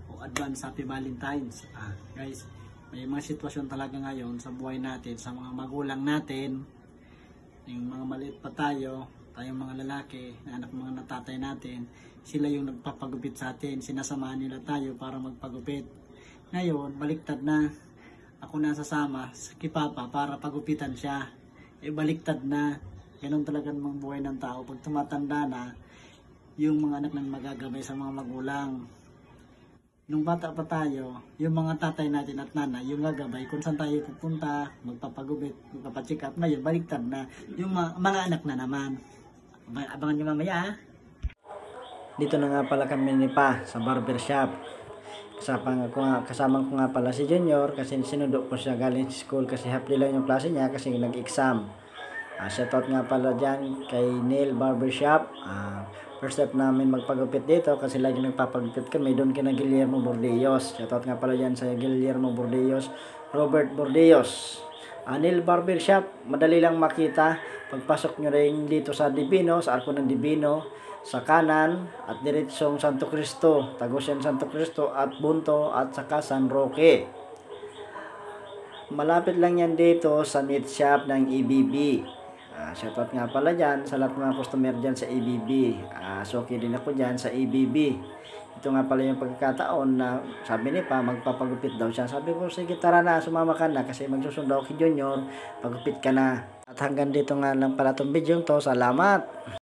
O advance happy Valentine's. Guys, may mga sitwasyon talaga ngayon sa buhay natin, sa mga magulang natin, yung mga maliit pa tayo, tayong mga lalaki, anak mga natatay natin, sila yung nagpapagupit sa atin, sinasamahan nila tayo para magpagupit. Ngayon, baliktad na, ako nasasama kay Papa para pagupitan siya. Baliktad na, ganun talaga ng buhay ng tao. Pag tumatanda na, yung mga anak nang magagabay sa mga magulang. Nung bata pa tayo, yung mga tatay natin at nanay, yung gagabay kung saan tayo pupunta, magpapagupit, magpapacheck up. Ngayon, baliktad na, yung mga anak na naman. Abangan nyo mamaya ha. Dito na nga pala kami ni Pa sa barbershop. Kasama ko nga pala si Junior kasi sinundo ko siya galing sa school kasi half day lang yung klase niya kasi nag-exam. Shoutout nga pala dyan kay Neil Barbershop. First step namin magpagupit dito kasi lagi nagpapagupit kami doon kina Guillermo Bordellos. Shoutout nga pala dyan sa Guillermo Bordellos, Robert Bordellos. Neil Barbershop, madali lang makita. Pagpasok nyo rin dito sa Divino, sa Arko ng Divino, sa kanan at diretsong Santo Cristo, Tagusan Santo Cristo at Bunto at saka San Roque. Malapit lang yan dito sa meat shop ng EBB. Shoutout nga pala dyan sa lahat mga customer dyan sa EBB. Suki din ako dyan sa EBB. Ito nga pala yung pagkakataon na sabi ni Pa magpapagupit daw siya. Sabi ko sige tara na, sumama ka na kasi magsusundo ako kay Junior, pagupit ka na. At hanggang dito nga lang pala itong video to. Salamat!